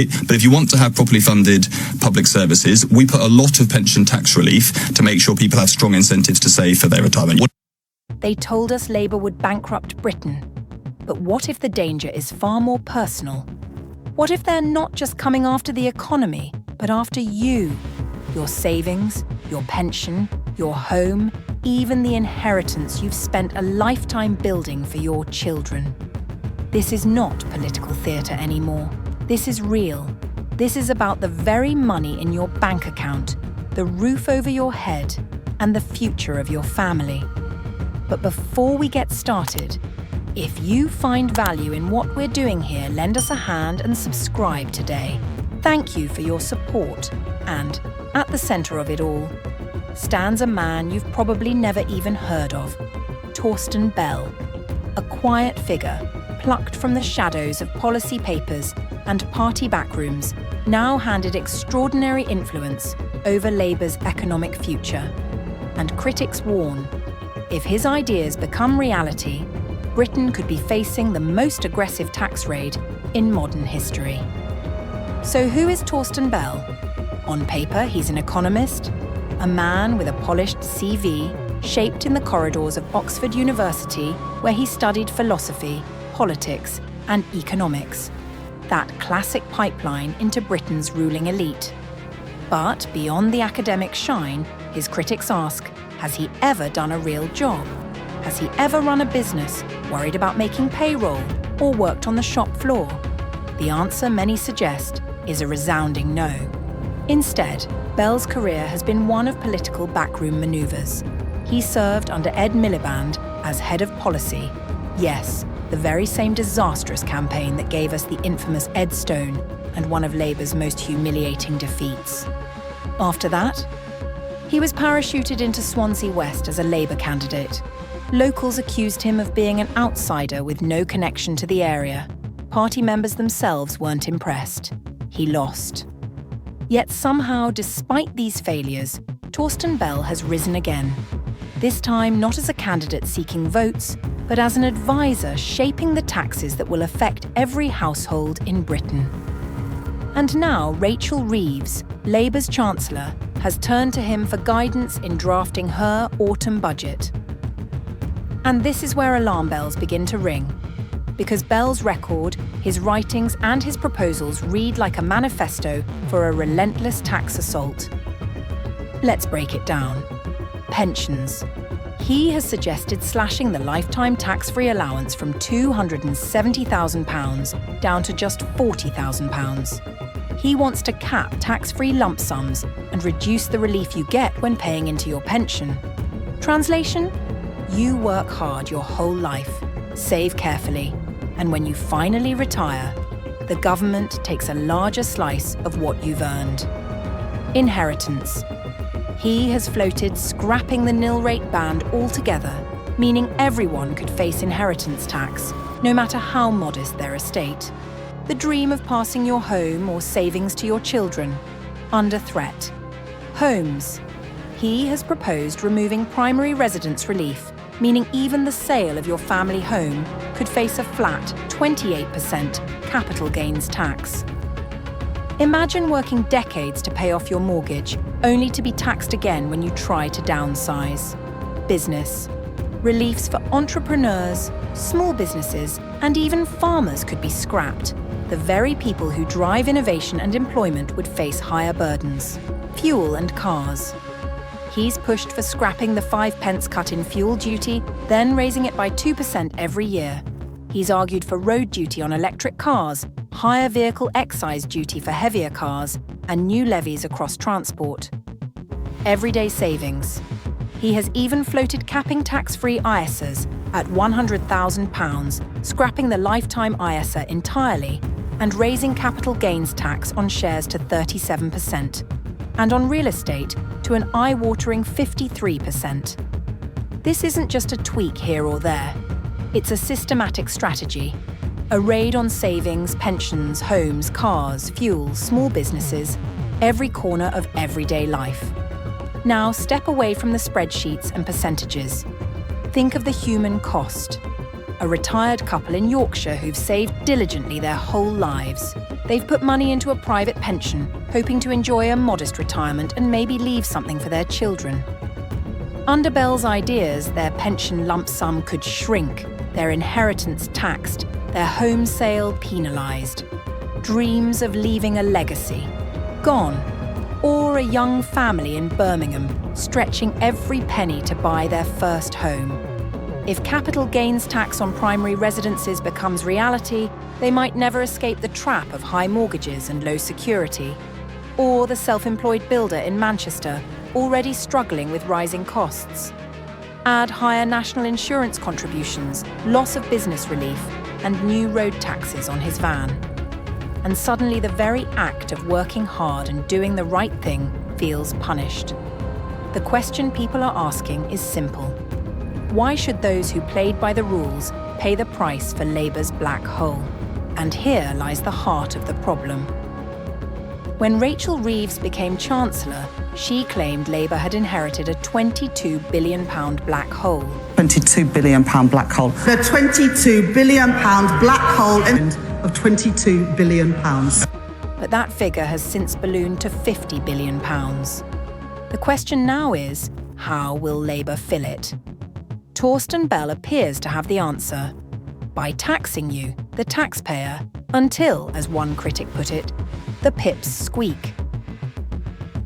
But if you want to have properly funded public services, we put a lot of pension tax relief to make sure people have strong incentives to save for their retirement. They told us Labour would bankrupt Britain. But what if the danger is far more personal? What if they're not just coming after the economy, but after you? Your savings, your pension, your home, even the inheritance you've spent a lifetime building for your children. This is not political theatre anymore. This is real. This is about the very money in your bank account, the roof over your head, and the future of your family. But before we get started, if you find value in what we're doing here, lend us a hand and subscribe today. Thank you for your support. And at the centre of it all stands a man you've probably never even heard of, Torsten Bell, a quiet figure plucked from the shadows of policy papers and party backrooms, now handed extraordinary influence over Labour's economic future. And critics warn, if his ideas become reality, Britain could be facing the most aggressive tax raid in modern history. So who is Torsten Bell? On paper, he's an economist, a man with a polished CV shaped in the corridors of Oxford University, where he studied philosophy, politics, and economics. That classic pipeline into Britain's ruling elite. But beyond the academic shine, his critics ask, has he ever done a real job? Has he ever run a business, worried about making payroll, or worked on the shop floor? The answer, many suggest, is a resounding no. Instead, Bell's career has been one of political backroom manoeuvres. He served under Ed Miliband as head of policy. Yes, the very same disastrous campaign that gave us the infamous Ed Stone and one of Labour's most humiliating defeats. After that, he was parachuted into Swansea West as a Labour candidate. Locals accused him of being an outsider with no connection to the area. Party members themselves weren't impressed. He lost. Yet somehow, despite these failures, Torsten Bell has risen again. This time not as a candidate seeking votes, but as an advisor shaping the taxes that will affect every household in Britain. And now Rachel Reeves, Labour's Chancellor, has turned to him for guidance in drafting her autumn budget. And this is where alarm bells begin to ring. Because Bell's record, his writings and his proposals read like a manifesto for a relentless tax assault. Let's break it down. Pensions. He has suggested slashing the lifetime tax-free allowance from £270,000 down to just £40,000. He wants to cap tax-free lump sums and reduce the relief you get when paying into your pension. Translation? You work hard your whole life, save carefully, and when you finally retire, the government takes a larger slice of what you've earned. Inheritance. He has floated scrapping the nil rate band altogether, meaning everyone could face inheritance tax, no matter how modest their estate. The dream of passing your home or savings to your children, under threat. Homes. He has proposed removing primary residence relief, meaning even the sale of your family home could face a flat 28% capital gains tax. Imagine working decades to pay off your mortgage, only to be taxed again when you try to downsize. Business. Reliefs for entrepreneurs, small businesses, and even farmers could be scrapped. The very people who drive innovation and employment would face higher burdens. Fuel and cars. He's pushed for scrapping the 5p cut in fuel duty, then raising it by 2% every year. He's argued for road duty on electric cars, higher vehicle excise duty for heavier cars, and new levies across transport. Everyday savings. He has even floated capping tax-free ISAs at £100,000, scrapping the lifetime ISA entirely, and raising capital gains tax on shares to 37%, and on real estate to an eye-watering 53%. This isn't just a tweak here or there. It's a systematic strategy. A raid on savings, pensions, homes, cars, fuel, small businesses, every corner of everyday life. Now step away from the spreadsheets and percentages. Think of the human cost. A retired couple in Yorkshire who've saved diligently their whole lives. They've put money into a private pension, hoping to enjoy a modest retirement and maybe leave something for their children. Under Bell's ideas, their pension lump sum could shrink, their inheritance taxed, their home sale penalised. Dreams of leaving a legacy gone, or a young family in Birmingham stretching every penny to buy their first home. If capital gains tax on primary residences becomes reality, they might never escape the trap of high mortgages and low security, or the self-employed builder in Manchester, already struggling with rising costs. Add higher national insurance contributions, loss of business relief, and new road taxes on his van. And suddenly the very act of working hard and doing the right thing feels punished. The question people are asking is simple. Why should those who played by the rules pay the price for Labour's black hole? And here lies the heart of the problem. When Rachel Reeves became Chancellor, she claimed Labour had inherited a £22 billion black hole. £22 billion black hole. The £22 billion black hole of £22 billion. But that figure has since ballooned to £50 billion. The question now is, how will Labour fill it? Torsten Bell appears to have the answer. By taxing you, the taxpayer, until, as one critic put it, the pips squeak.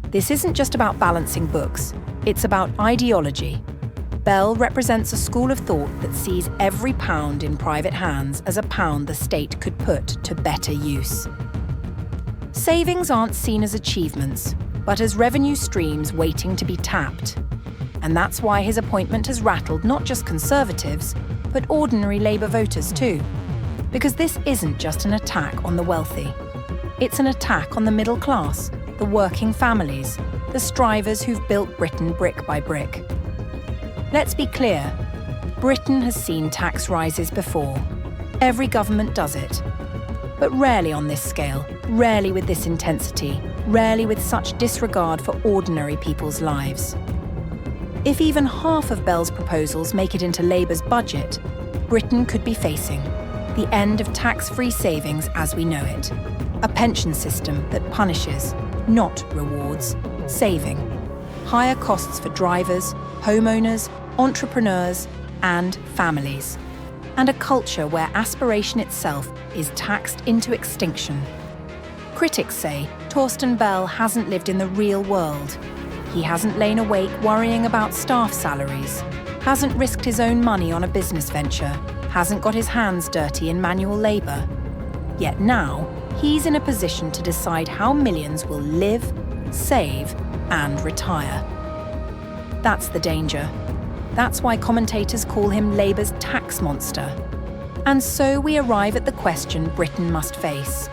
This isn't just about balancing books, it's about ideology. Bell represents a school of thought that sees every pound in private hands as a pound the state could put to better use. Savings aren't seen as achievements, but as revenue streams waiting to be tapped. And that's why his appointment has rattled not just Conservatives, but ordinary Labour voters too. Because this isn't just an attack on the wealthy. It's an attack on the middle class, the working families, the strivers who've built Britain brick by brick. Let's be clear, Britain has seen tax rises before. Every government does it. But rarely on this scale, rarely with this intensity, rarely with such disregard for ordinary people's lives. If even half of Bell's proposals make it into Labour's budget, Britain could be facing the end of tax-free savings as we know it. A pension system that punishes, not rewards, saving. Higher costs for drivers, homeowners, entrepreneurs, and families. And a culture where aspiration itself is taxed into extinction. Critics say Torsten Bell hasn't lived in the real world. He hasn't lain awake worrying about staff salaries, hasn't risked his own money on a business venture, hasn't got his hands dirty in manual labour. Yet now, he's in a position to decide how millions will live, save, and retire. That's the danger. That's why commentators call him Labour's tax monster. And so we arrive at the question Britain must face.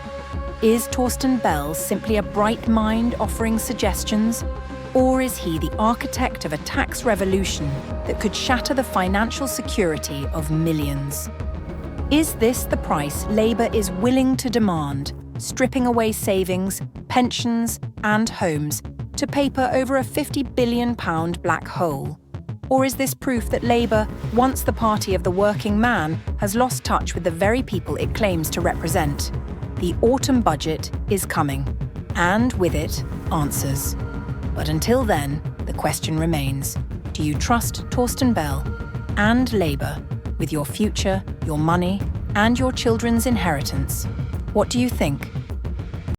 Is Torsten Bell simply a bright mind offering suggestions? Or is he the architect of a tax revolution that could shatter the financial security of millions? Is this the price Labour is willing to demand, stripping away savings, pensions, and homes to paper over a £50 billion black hole? Or is this proof that Labour, once the party of the working man, has lost touch with the very people it claims to represent? The autumn budget is coming, and with it, answers. But until then, the question remains, do you trust Torsten Bell and Labour with your future, your money, and your children's inheritance? What do you think?